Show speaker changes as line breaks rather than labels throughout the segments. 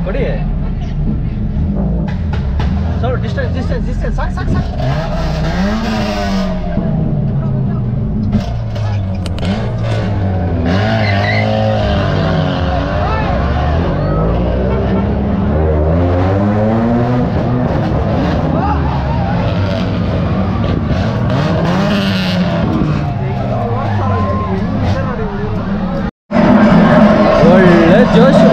ಕೊಡಿ ಸ್ವಲ್ಪ ಡಿಸ್ಟೆನ್ಸ್ ಸಾಕು ಒಳ್ಳೆ ಜೋಶು.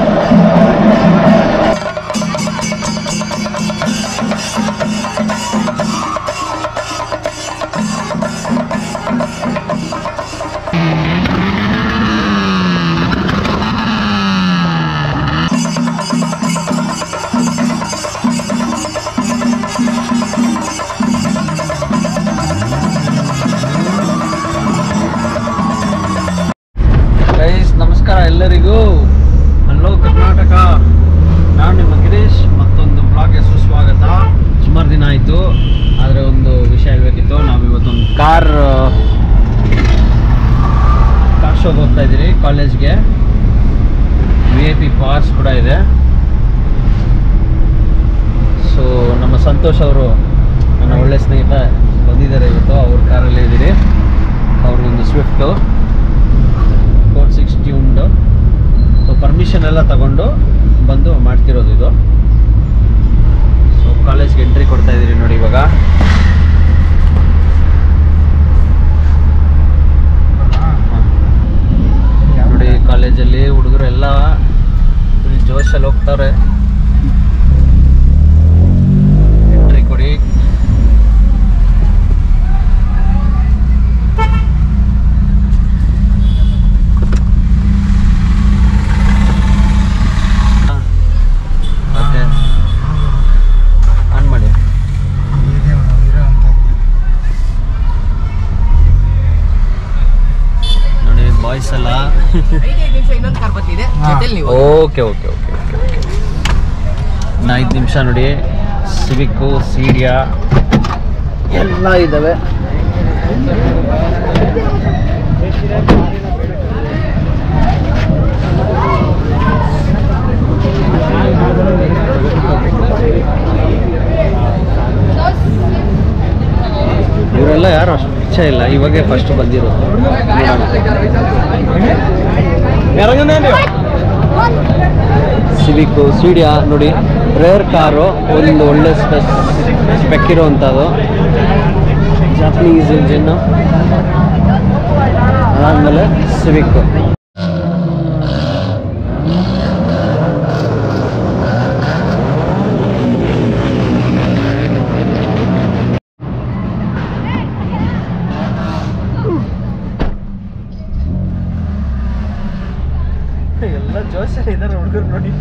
ನಮಸ್ಕಾರ ಎಲ್ಲರಿಗೂ. ಹಲೋ ಕರ್ನಾಟಕ, ನಾನು ನಿಮ್ಮ ಗಿರೀಶ್. ಮತ್ತೊಂದು ಬ್ಲಾಗ್ಗೆ ಸುಸ್ವಾಗತ. ಸುಮಾರು ದಿನ ಆಯಿತು, ಆದರೆ ಒಂದು ವಿಷಯ ಹೇಳಬೇಕಿತ್ತು. ನಾವು ಇವತ್ತೊಂದು ಕಾರ್ ಶೋಗೆ ಹೋಗ್ತಾ ಇದ್ದೀರಿ ಕಾಲೇಜ್ಗೆ. VIP ಪಾಸ್ ಕೂಡ ಇದೆ. ಸೊ ನಮ್ಮ ಸಂತೋಷ್ ಅವರು, ನನ್ನ ಒಳ್ಳೆ ಸ್ನೇಹಿತ, ಬಂದಿದ್ದಾರೆ ಇವತ್ತು. ಅವ್ರ ಕಾರಲ್ಲೇ ಇದ್ದೀರಿ. ಅವ್ರಿಗೊಂದು ಸ್ವಿಫ್ಟು 460 ಟ್ಯೂನ್ಡು. ಸೊ ಪರ್ಮಿಷನ್ ಎಲ್ಲ ತಗೊಂಡು ಬಂದು ಮಾಡ್ತಿರೋದು ಇದು. ಸೊ ಕಾಲೇಜ್ಗೆ ಎಂಟ್ರಿ ಕೊಡ್ತಾ ಇದ್ದೀರಿ ನೋಡಿ ಇವಾಗ. ನೋಡಿ ಕಾಲೇಜಲ್ಲಿ ಹುಡುಗರು ಎಲ್ಲ ಜೋಶಲ್ಲಿ ಹೋಗ್ತಾರೆ. ಎಂಟ್ರಿ ಕೊಡಿ. ಬಾಯ್ಸ್ ಅಲ್ಲ. ಓಕೆ 5 ನಿಮಿಷ ನೋಡಿ. ಸಿವಿಕ್ಕು, ಸೀಡಿಯಾ ಎಲ್ಲ ಇದ್ದಾವೆ. ಇವರೆಲ್ಲ ಯಾರು ಅಷ್ಟು ಇಚ್ಛೆ ಇಲ್ಲ, ಇವಾಗೆ ಫಸ್ಟ್ ಬಂದಿರೋದು. ಸಿವಿಕ್ಕು, ಸೀಡಿಯಾ ನೋಡಿ, ರೇರ್ ಕಾರು, ಒಂದು ಒಳ್ಳೆ ಸ್ಪೆಕ್ ಇರೋವಂಥದ್ದು. ಜಾಪನೀಸ್ ಇಂಜಿನ್ನು, ಅದಾದಮೇಲೆ ಸಿವಿಕ್ಕು. ಎಲ್ಲ ಜೋಶಲ್ಲಿ ಇದ್ದಾರೆ ಹುಡುಗರು ನೋಡಿ.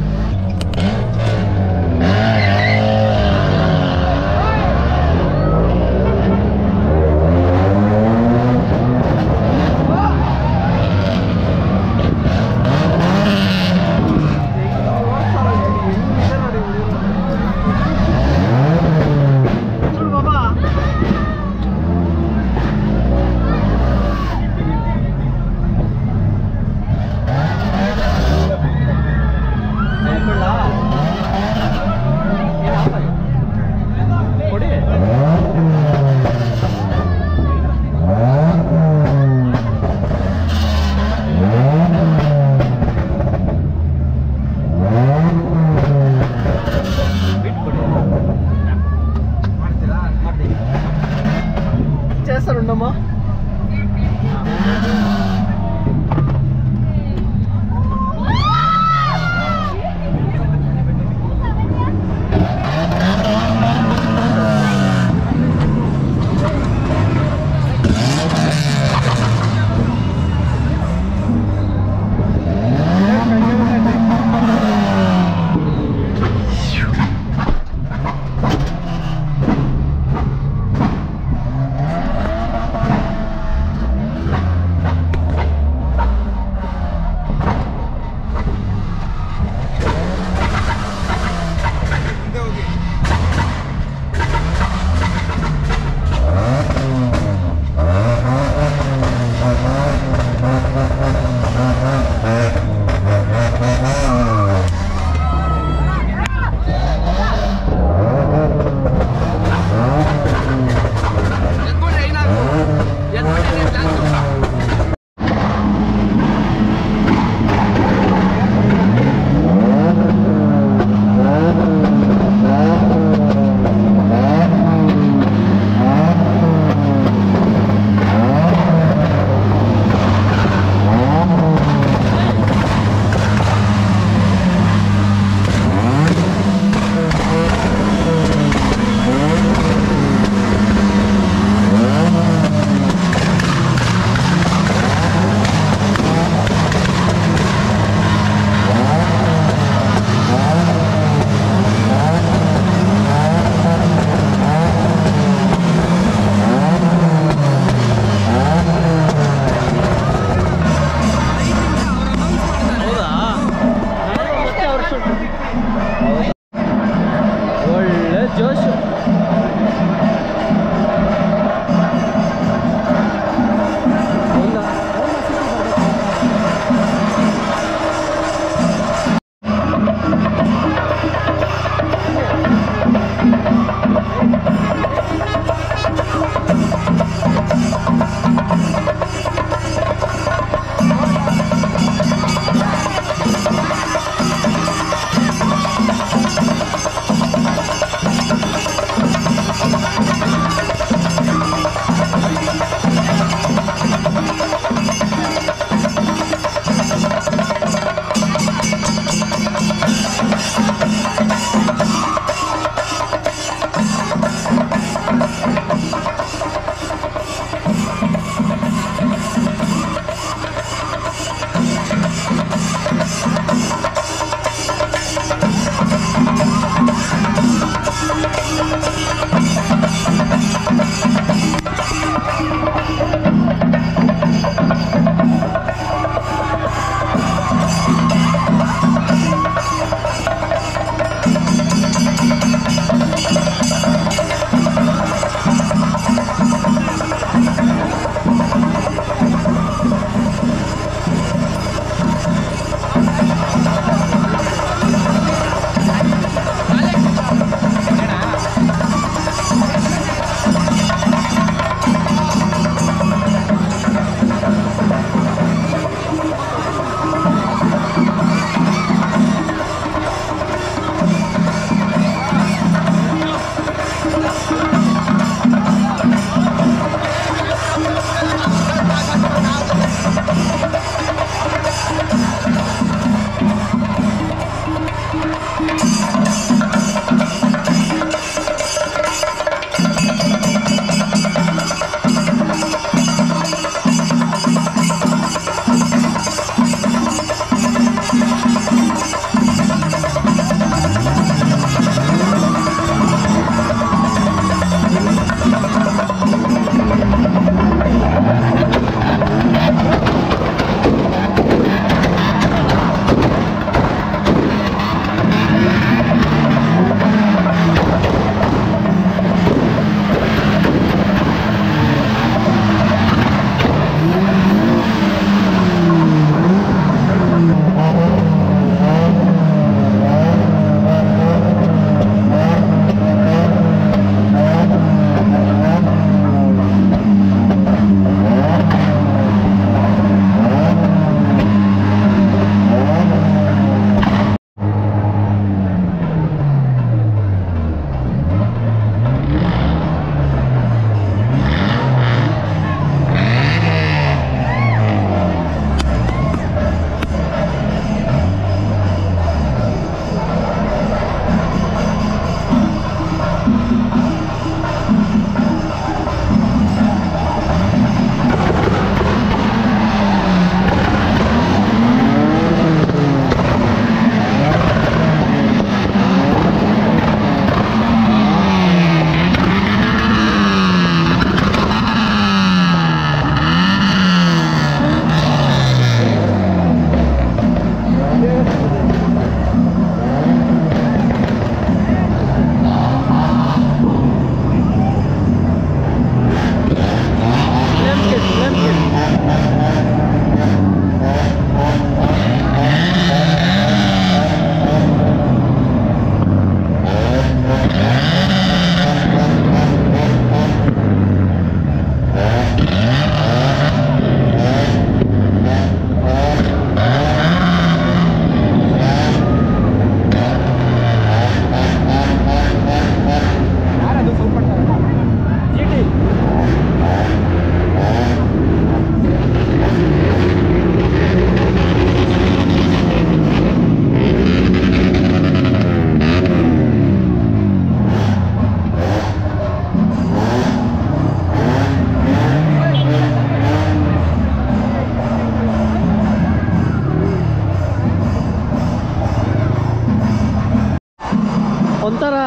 ಒಂಥರ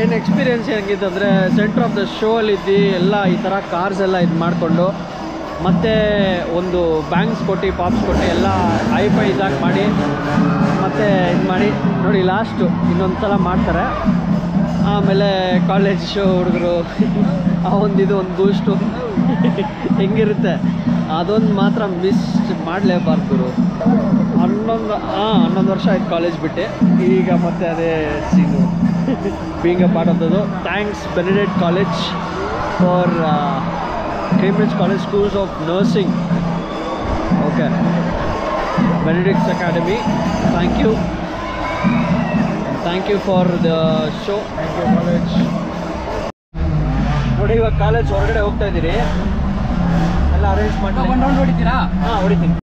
ಏನು ಎಕ್ಸ್ಪೀರಿಯೆನ್ಸ್ ಹೆಂಗಿತ್ತಂದರೆ ಸೆಂಟ್ರ್ ಆಫ್ ದ ಶೋ ಅಲ್ಲಿದ್ದು ಎಲ್ಲ ಈ ಥರ ಕಾರ್ಸ್ ಎಲ್ಲ ಇದು ಮಾಡಿಕೊಂಡು ಮತ್ತು ಒಂದು ಬ್ಯಾಂಕ್ಸ್ ಕೊಟ್ಟು ಪಾಪ್ಸ್ ಕೊಟ್ಟು ಎಲ್ಲ ಐಫೈ ಇದಾಗಿ ಮಾಡಿ ಮತ್ತು ಇದು ಮಾಡಿ ನೋಡಿ ಲಾಸ್ಟು ಇನ್ನೊಂದು ಸಲ ಮಾಡ್ತಾರೆ. ಆಮೇಲೆ ಕಾಲೇಜ್ ಶೋ ಹುಡುಗರು ಆ ಒಂದು ಬೂಸ್ಟು ಹೆಂಗಿರುತ್ತೆ ಅದೊಂದು ಮಾತ್ರ ಮಿಸ್ ಮಾಡಲೇಬಾರ್ದು. 11 ವರ್ಷ ಆಯ್ತು ಕಾಲೇಜ್ ಬಿಟ್ಟು, ಈಗ ಮತ್ತೆ ಅದೇ scene being a part of ದದು. Thanks Benedict college for Cambridge College Schools of Nursing. Okay, Benedict's Academy, thank you. Thank you for the show. Thank you college. ನೋಡಿ ಇವಾಗ ಕಾಲೇಜ್ ಹೊರಗಡೆ ಹೋಗ್ತಾ ಇದ್ದೀರಿ, ಎಲ್ಲ ಅರೇಂಜ್ ಮಾಡಿ ಒಂದು ರೌಂಡ್ ಹೊಡಿತೀರಾ? ಹಾಂ ಹೊಡಿತೀನಿ.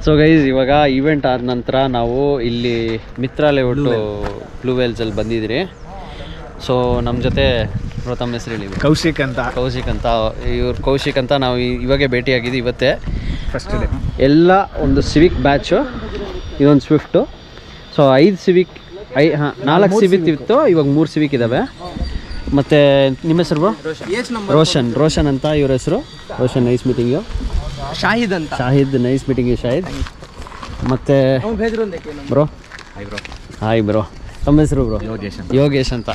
ಸೊ ಗೈಸ್, ಇವಾಗ ಈವೆಂಟ್ ಆದ ನಂತರ ನಾವು ಇಲ್ಲಿ ಮಿತ್ರಾಲಯ ಒಟ್ಟು ಬ್ಲೂ ವೇಲ್ಸಲ್ಲಿ ಬಂದಿದ್ರಿ. ಸೊ ನಮ್ಮ ಜೊತೆ ತಮ್ಮ ಹೆಸರು ಹೇಳಿ.
ಕೌಶಿಕ್ ಅಂತ
ಕೌಶಿಕ್ ಅಂತ ನಾವು ಇವಾಗೆ ಭೇಟಿಯಾಗಿದ್ದು ಇವತ್ತೇ
ಫಸ್ಟ್ ಡೇ.
ಎಲ್ಲ ಒಂದು ಸಿವಿಕ್ ಬ್ಯಾಚು, ಇದೊಂದು ಸ್ವಿಫ್ಟು. ಸೊ 5 ಸಿವಿಕ್ 4 ಸಿವಿಕ್ ಇತ್ತು, ಇವಾಗ 3 ಸಿವಿಕ್ ಇದ್ದಾವೆ. ಮತ್ತು ನಿಮ್ಮ ಹೆಸರು ರೋಷನ್ ಅಂತ ಇವ್ರ ಹೆಸರು. Roshan, nice meeting. Shahid nice meeting you Shahid. ಮತ್ತು ಬ್ರೋ ಹಾಯ್ ಬ್ರೋ, ತಮ್ಮ ಹೆಸರು ಬ್ರೋ? ಯೋಗೇಶ್ ಅಂತ.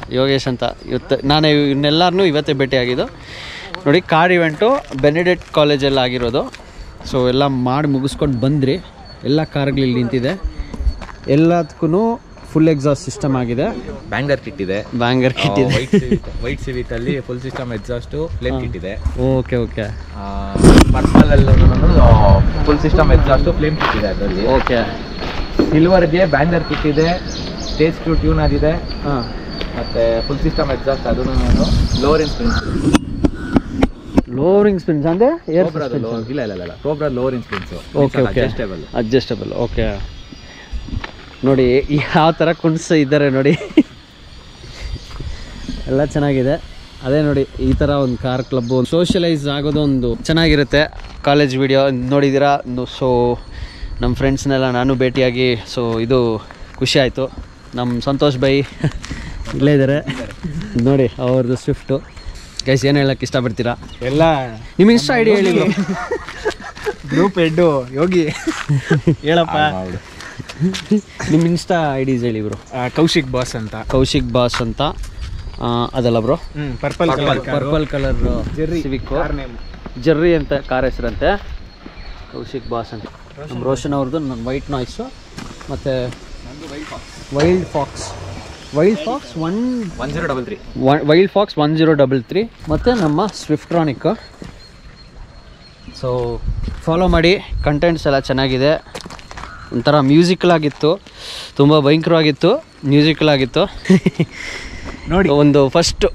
ಇವತ್ತು ನಾನು ಇವನ್ನೆಲ್ಲರನ್ನೂ ಇವತ್ತೇ ಭೇಟಿಯಾಗಿದ್ದು. ನೋಡಿ, ಕಾರ್ ಇವೆಂಟು ಬೆನೆಡಿಕ್ಟ್ ಕಾಲೇಜಲ್ಲಿ ಆಗಿರೋದು. ಸೊ ಎಲ್ಲ ಮಾಡಿ ಮುಗಿಸ್ಕೊಂಡು ಬಂದ್ರಿ. ಎಲ್ಲ ಕಾರ್ಗಳು ನಿಂತಿದೆ, ಎಲ್ಲದಕ್ಕೂ ಫುಲ್ ಎಕ್ಸಾಸ್ಟ್ ಸಿಸ್ಟಮ್ ಆಗಿದೆ. ಬ್ಯಾಂಗರ್ ಕಿಟ್ ಇದೆ.
ವೈಟ್ ಸಿವಿಕ್ ಅಲ್ಲಿ full system exhaust flame kit ಇದೆ.
ಓಕೆ
ಪರ್ಪಲ್ ಅಲ್ಲಿ full system exhaust flame kit ಇದೆ ಅದರಲ್ಲಿ.
ಓಕೆ.
ಸಿಲ್ವರ್ಗೆ ಬ್ಯಾಂಗರ್ ಕಿಟ್ ಇದೆ, ಸ್ಟೇಜ್ 2 ಟ್ಯೂನ್ ಆಗಿದೆ. ಮತ್ತೆ ಫುಲ್ ಸಿಸ್ಟಮ್ ಎಕ್ಸಾಸ್ಟ್ ಅದನ್ನು ಲೋವರಿಂಗ್ ಸ್ಪಿನ್ಸ್ ಅಂದ್ರೆ ಇಲ್ಲ cobra lowering spins.
Okay adjustable. Okay, ನೋಡಿ ಯಾವ ಥರ ಕುಣಿಸ ಇದ್ದಾರೆ ನೋಡಿ. ಎಲ್ಲ ಚೆನ್ನಾಗಿದೆ. ಅದೇ ನೋಡಿ, ಈ ಥರ ಒಂದು ಕಾರ್ ಕ್ಲಬ್ ಒಂದು ಸೋಷಿಯಲೈಸ್ ಆಗೋದು ಒಂದು ಚೆನ್ನಾಗಿರುತ್ತೆ. ಕಾಲೇಜ್ ವಿಡಿಯೋ ನೋಡಿದ್ದೀರಾ. ಸೊ ನಮ್ಮ ಫ್ರೆಂಡ್ಸ್ನೆಲ್ಲ ನಾನು ಭೇಟಿಯಾಗಿ ಸೊ ಇದು ಖುಷಿ ಆಯಿತು. ನಮ್ಮ ಸಂತೋಷ್ ಬೈ ಇಲ್ಲೇ ಇದ್ದಾರೆ ನೋಡಿ, ಅವ್ರದ್ದು ಸ್ವಿಫ್ಟು. ಗೈಸ್, ಏನು ಹೇಳಕ್ಕೆ ಇಷ್ಟಪಡ್ತೀರಾ?
ಎಲ್ಲ
ನಿಮ್ಮ ಇನ್ಸ್ಟಾ ಐಡಿ ಹೇಳಿ.
ಗ್ರೂಪ್ ಹೆಡ್ಡು ಯೋಗಿ ಹೇಳಪ್ಪ.
ನಿಮ್ಮ ಇನ್ಸ್ಟಾ ಐಡೀಸ್ ಹೇಳಿ ಬ್ರೋ.
ಕೌಶಿಕ್ ಬಾಸ್ ಅಂತ
ಅದಲ್ಲ bro.
Purple
colour Civic Jerry ಅಂತ ಕಾರ್ ಹೆಸರಂತೆ. ಕೌಶಿಕ್ ಬಾಸ್ ಅಂತ. ನಮ್ಮ ರೋಷನ್ ಅವ್ರದ್ದು ನನ್ನ ವೈಟ್ ನಾಯ್ಸು. ಮತ್ತು ವೈಲ್ಡ್ ಫಾಕ್ಸ್ 1033 ಮತ್ತು ನಮ್ಮ ಸ್ವಿಫ್ಟ್ರಾನಿಕ್. ಸೊ ಫಾಲೋ ಮಾಡಿ, ಕಂಟೆಂಟ್ಸ್ ಎಲ್ಲ ಚೆನ್ನಾಗಿದೆ. ಒಂಥರ ಮ್ಯೂಸಿಕಲ್ ಆಗಿತ್ತು, ತುಂಬ ಭಯಂಕರವಾಗಿತ್ತು, ಮ್ಯೂಸಿಕಲ್ ಆಗಿತ್ತು ನೋಡಿ. ಒಂದು ಫಸ್ಟು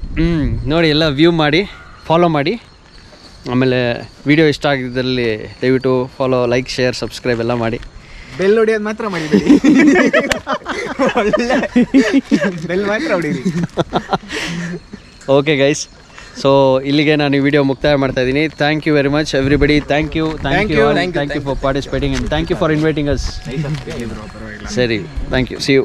ನೋಡಿ, ಎಲ್ಲ ವ್ಯೂ ಮಾಡಿ, ಫಾಲೋ ಮಾಡಿ. ಆಮೇಲೆ ವಿಡಿಯೋ ಇಷ್ಟ ಆಗಿದ್ದಲ್ಲಿ ದಯವಿಟ್ಟು ಫಾಲೋ, ಲೈಕ್, ಶೇರ್, ಸಬ್ಸ್ಕ್ರೈಬ್ ಎಲ್ಲ ಮಾಡಿ.
ಬೆಲ್ ಹೊಡಿಯೋದು ಮಾತ್ರ ಮಾಡಿಬಿಡಿ. ಒಳ್ಳೆ ಬೆಲ್ ಮಾತ್ರ ಹೊಡೀರಿ.
ಓಕೆ ಗೈಸ್, ಸೊ ಇಲ್ಲಿಗೆ ನಾನು ಈ ವಿಡಿಯೋ ಮುಕ್ತಾಯ ಮಾಡ್ತಾ ಇದ್ದೀನಿ. Thank you very much everybody. Thank you for participating and thank you for inviting us. ಸರಿ, ಥ್ಯಾಂಕ್ ಯು. See you.